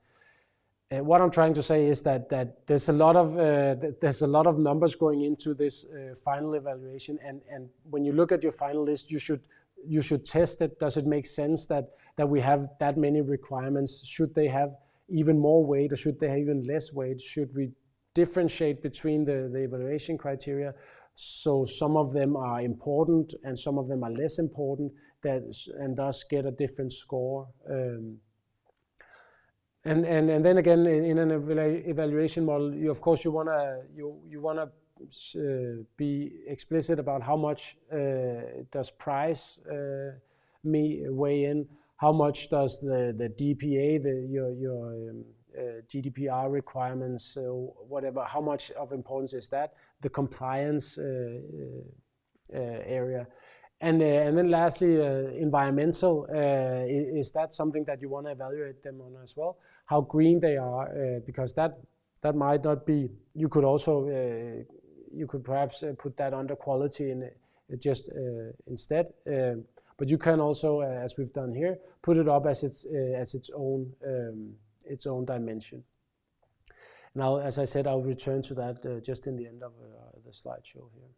[SPEAKER 1] What I'm trying to say is that there's a lot of numbers going into this final evaluation, and when you look at your final list, you should test it. Does it make sense that we have that many requirements? Should they have even more weight, or should they have even less weight? Should we differentiate between the evaluation criteria, so some of them are important and some of them are less important, and thus get a different score? And then again, in an evaluation model, you wanna be explicit about how much does price weigh in, how much does the DPA, your GDPR requirements, whatever, how much of importance is that, the compliance area. And then lastly, environmental, is that something that you want to evaluate them on as well? How green they are, because that might not be, you could also, you could perhaps put that under quality just instead. But you can also, as we've done here, put it up as its own dimension. Now, as I said, I'll return to that just in the end of the slideshow here.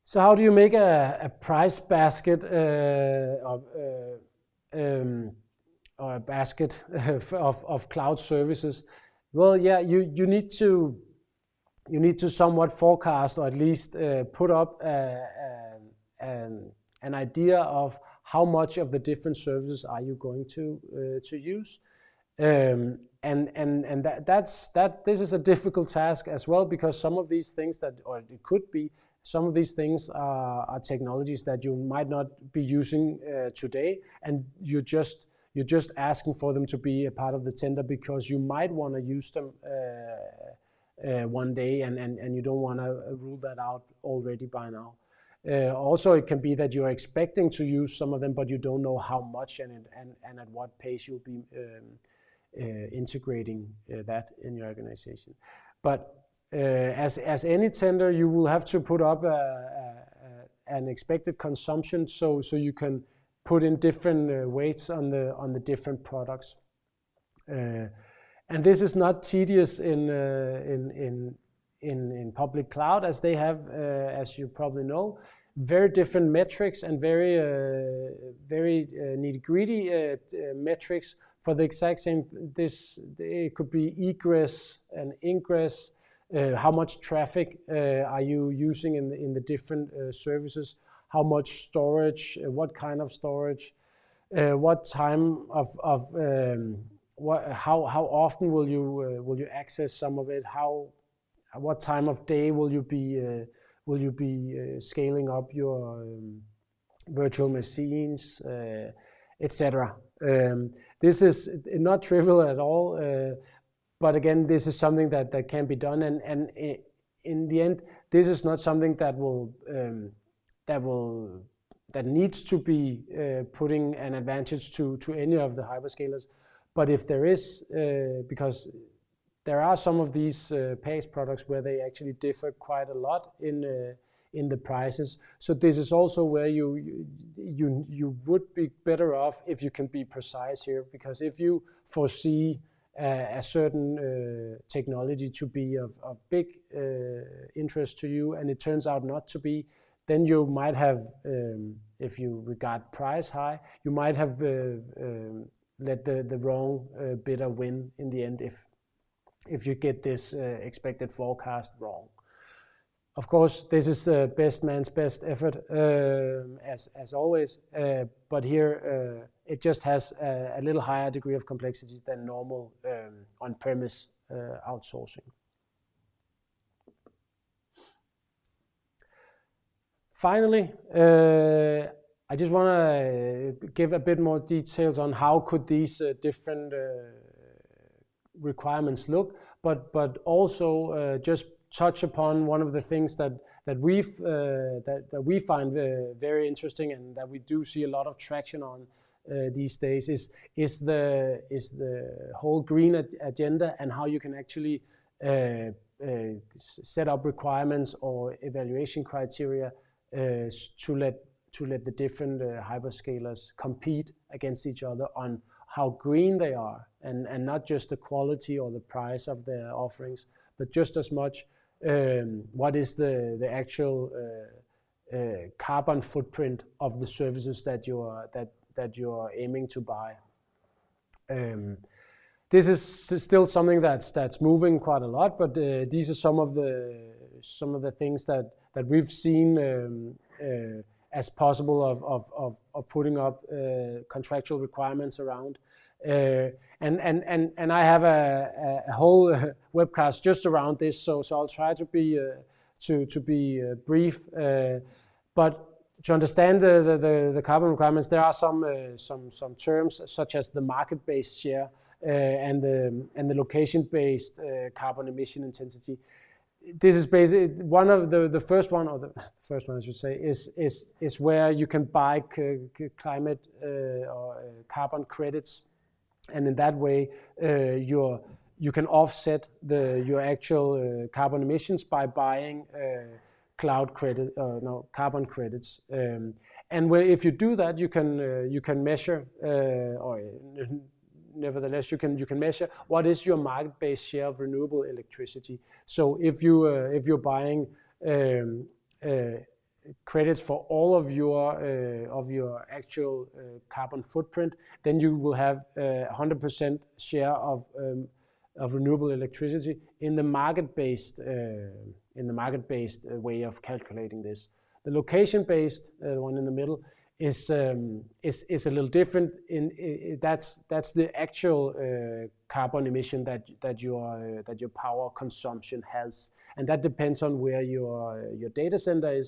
[SPEAKER 1] So how do you make a price basket or a basket of cloud services? Well, yeah, you need to somewhat forecast, or at least put up an idea of how much of the different services are you going to use, This is a difficult task as well, because some of these things some of these things are technologies that you might not be using today, and you're just asking for them to be a part of the tender because you might want to use them one day, and you don't want to rule that out already by now. Also, it can be that you're expecting to use some of them, but you don't know how much and at what pace you'll be integrating that in your organization. But as any tender, you will have to put up an expected consumption, so you can put in different weights on the different products. And this is not tedious in public cloud, as they have, as you probably know, very different metrics and very nitty-gritty metrics for the exact same. It could be egress and ingress. How much traffic are you using in the different services? How much storage? What kind of storage? What time of how often will you access some of it? What time of day will you be scaling up your virtual machines, etc. This is not trivial at all, but again, this is something that can be done, and in the end, this is not something that needs to be putting an advantage to any of the hyperscalers. But if there is, because there are some of these PaaS products where they actually differ quite a lot in the prices. So this is also where you would be better off if you can be precise here, because if you foresee a certain technology to be of big interest to you, and it turns out not to be, then you might have, if you regard price high, you might have let the wrong bidder win in the end if you get this expected forecast wrong. Of course, this is best man's best effort, as always, but here it just has a little higher degree of complexity than normal on-premise outsourcing. Finally, I just want to give a bit more details on how could these different requirements look, but also just touch upon one of the things that we find very interesting, and that we do see a lot of traction on these days is the whole green agenda, and how you can actually set up requirements or evaluation criteria to let the different hyperscalers compete against each other on how green they are, and not just the quality or the price of their offerings, but just as much what is the actual carbon footprint of the services that you are aiming to buy. This is still something that's moving quite a lot, but these are some of the things that we've seen as possible of putting up contractual requirements around. And I have a whole webcast just around this, so I'll try to be brief. But to understand the carbon requirements, there are some terms such as the market-based share and the location-based carbon emission intensity. This is basically one of the first one, or the first one I should say, is where you can buy climate or carbon credits, and in that way you can offset your actual carbon emissions by buying carbon credits. And if you do that, you can measure nevertheless, you can measure what is your market-based share of renewable electricity. So if you're buying credits for all of your actual carbon footprint, then you will have 100% share of renewable electricity in the market-based way of calculating this. The location-based, the one in the middle, is a little different. That's the actual carbon emission that your power consumption has, and that depends on where your data center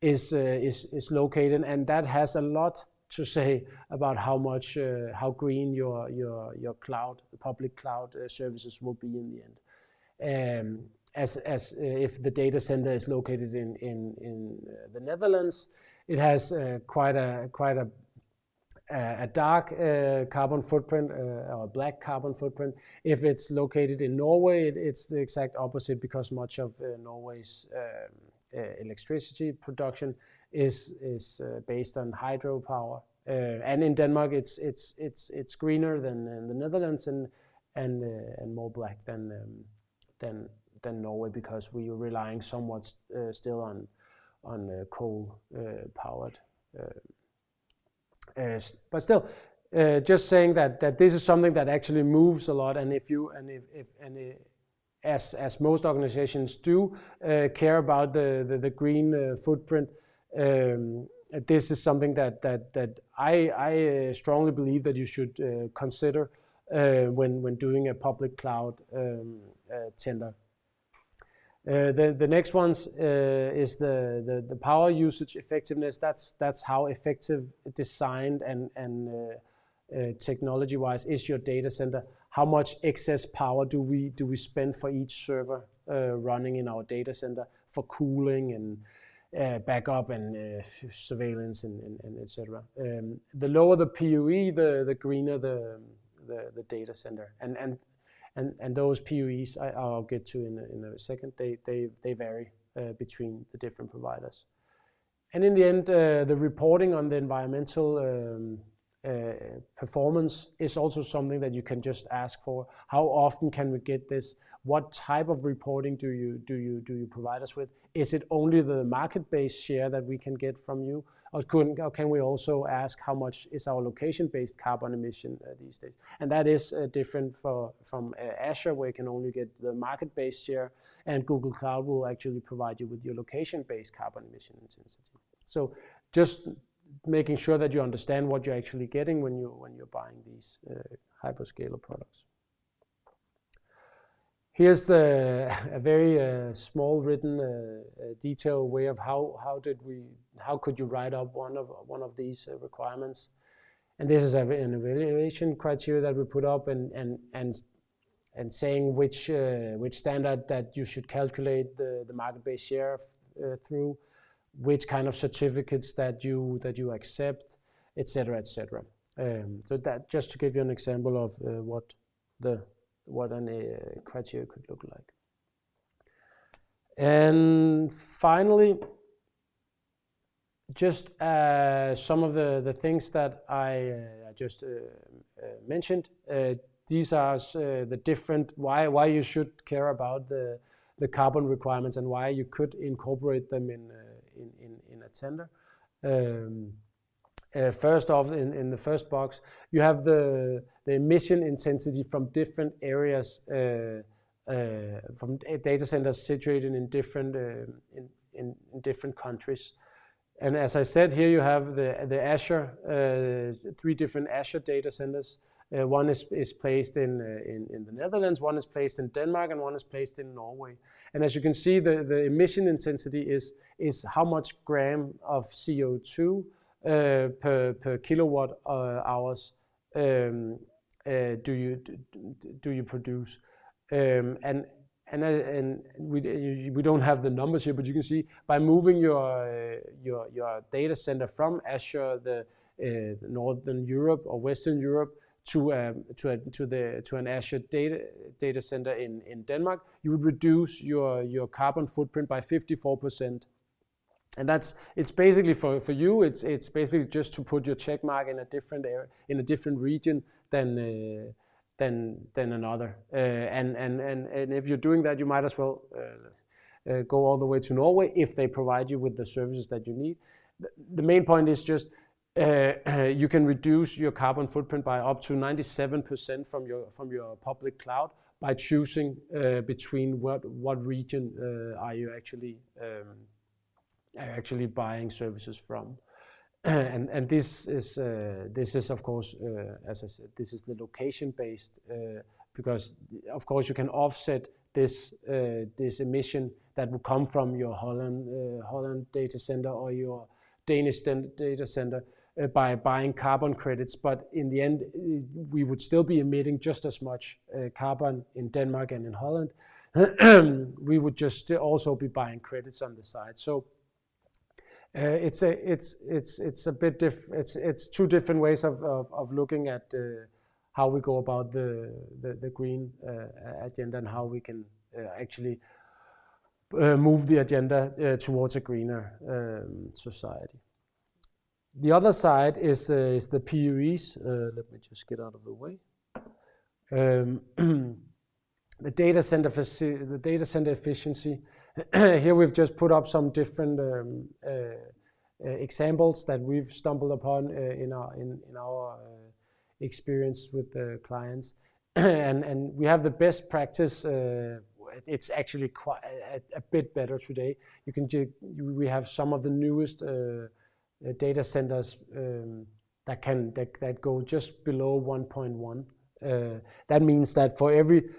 [SPEAKER 1] is located, and that has a lot to say about how green your cloud, public cloud services will be in the end. As if the data center is located in the Netherlands, it has quite a dark carbon footprint or a black carbon footprint. If it's located in Norway, it's the exact opposite, because much of Norway's electricity production is based on hydropower. And in Denmark, it's greener than in the Netherlands and more black than Norway, because we are relying somewhat still on coal powered. But still, just saying that this is something that actually moves a lot, and as most organizations do care about the green footprint, this is something that I strongly believe that you should consider when doing a public cloud tender. The next ones is the power usage effectiveness. That's how effective, designed, and technology-wise is your data center. How much excess power do we spend for each server running in our data center for cooling and backup and surveillance and etc. The lower the PUE, the greener the data center. And those PUEs I'll get to in a second. They vary between the different providers. And in the end, the reporting on the environmental performance is also something that you can just ask for. How often can we get this? What type of reporting do you provide us with? Is it only the market-based share that we can get from you, or can we also ask how much is our location-based carbon emission these days? And that is different from Azure, where you can only get the market-based share, and Google Cloud will actually provide you with your location-based carbon emission intensity. So just making sure that you understand what you're actually getting when you're buying these hyperscaler products. Here's a very small written detailed way of how could you write up one of these requirements, and this is an evaluation criteria that we put up and saying which standard that you should calculate the market-based share through, which kind of certificates that you accept, etc., etc. So that just to give you an example of what a criteria could look like. And finally, just some of the things that I just mentioned. These are the different why you should care about the carbon requirements and why you could incorporate them in a tender. First off, in the first box, you have the emission intensity from different areas, from data centers situated in different countries. And as I said, here you have the Azure, 3 different Azure data centers. One is placed in the Netherlands, one is placed in Denmark, and one is placed in Norway. And as you can see, the emission intensity is how much gram of CO2 per kilowatt hours do you produce. And we don't have the numbers here, but you can see by moving your data center from Azure, the Northern Europe or Western Europe, to an Azure data center in Denmark, you would reduce your carbon footprint by 54%. And it's basically for you. It's basically just to put your check mark in a different area, in a different region than another. And if you're doing that, you might as well go all the way to Norway if they provide you with the services that you need. The main point is just you can reduce your carbon footprint by up to 97% from your public cloud by choosing between what region are you actually buying services from. and this is of course, as I said, this is the location based, because of course you can offset this emission that would come from your Holland data center or your Danish data center by buying carbon credits, but in the end we would still be emitting just as much carbon in Denmark and in Holland. We would just also be buying credits on the side. So it's a bit it's two different ways of looking at how we go about the green agenda and how we can actually move the agenda towards a greener society. The other side is the PUEs. Let me just get out of the way. The data center efficiency. Here we've just put up some different examples that we've stumbled upon in our experience with the clients, and we have the best practice. It's actually quite a bit better today. We have some of the newest data centers that go just below 1.1. That means that for every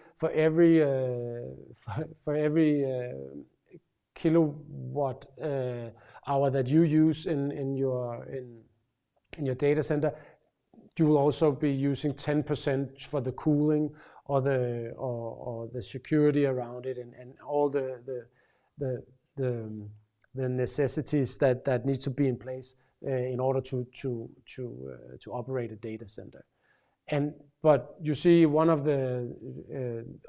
[SPEAKER 1] kilowatt hour that you use in your data center, you will also be using 10% for the cooling or the security around it, and all the necessities that need to be in place in order to operate a data center. But you see, one of the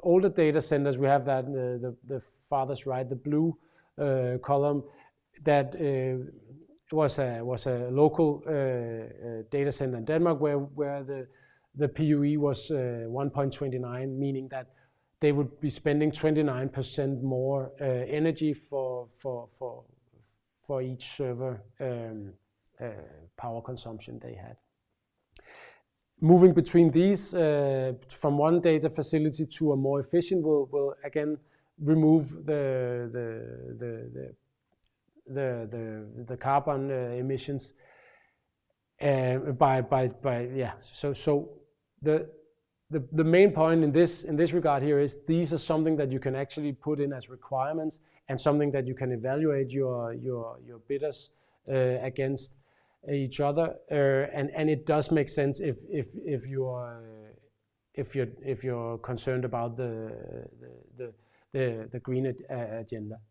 [SPEAKER 1] older data centers, we have that the farthest right, the blue column, that was a local data center in Denmark where the PUE was 1.29, meaning that they would be spending 29% more energy for each server power consumption they had. Moving between these from one data facility to a more efficient will again remove the carbon emissions So the main point in this regard here is these are something that you can actually put in as requirements and something that you can evaluate your bidders against each other, and it does make sense if you're concerned about the green agenda.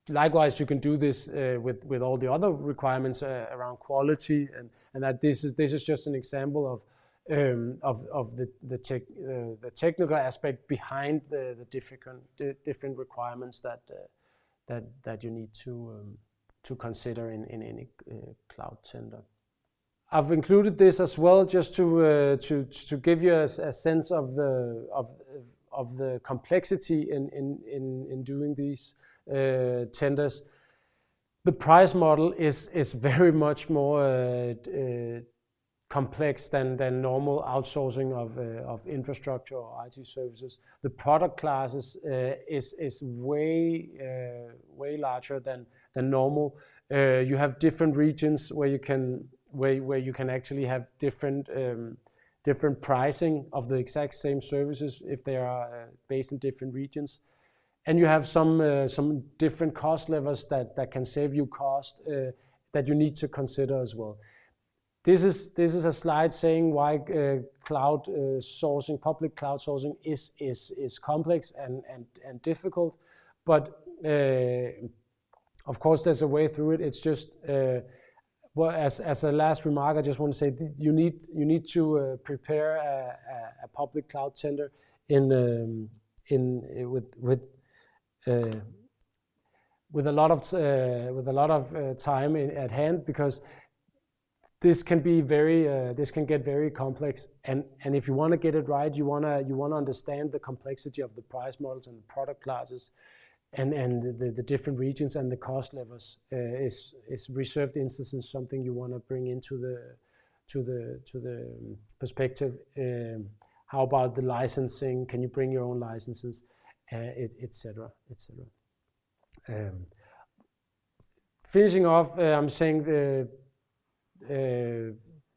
[SPEAKER 1] Likewise, you can do this with all the other requirements around quality, and that this is just an example of the technical aspect behind the different requirements that you need to consider in any cloud tender. I've included this as well just to give you a sense of the complexity in doing these tenders. The price model is very much more complex than normal outsourcing of infrastructure or IT services. The product classes is way larger than normal. You have different regions where you can actually have different pricing of the exact same services if they are based in different regions, and you have some different cost levels that can save you cost that you need to consider as well. This is a slide saying why cloud sourcing, public cloud sourcing is complex and difficult, but of course there's a way through it. It's just well, as a last remark, I just want to say you need to prepare a public cloud tender with a lot of time at hand, because this can be this can get very complex, and if you want to get it right, you want to understand the complexity of the price models and the product classes, and the different regions and the cost levels. Is reserved instances something you want to bring into the perspective? How about the licensing? Can you bring your own licenses, etc., etc. finishing off, I'm saying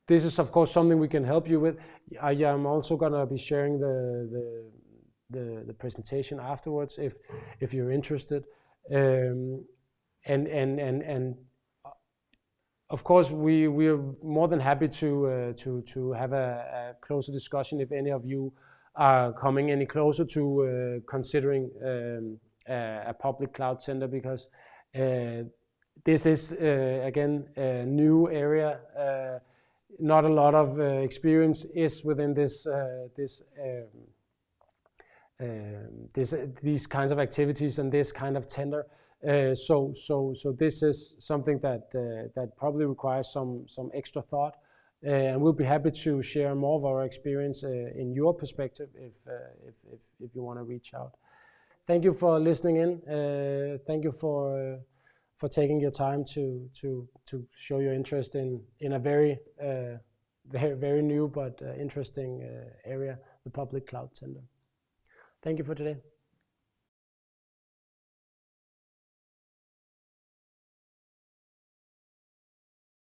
[SPEAKER 1] this is of course something we can help you with. I'm also gonna be sharing the presentation afterwards if you're interested, and of course we're more than happy to have a closer discussion if any of you are coming any closer to considering a public cloud tender, because this is again a new area. Not a lot of experience is within these kinds of activities and this kind of tender. So this is something that probably requires some extra thought, and we'll be happy to share more of our experience in your perspective if you want to reach out. Thank you for listening in. Thank you for taking your time to show your interest in a very new but interesting area, the public cloud tender. Thank you for today.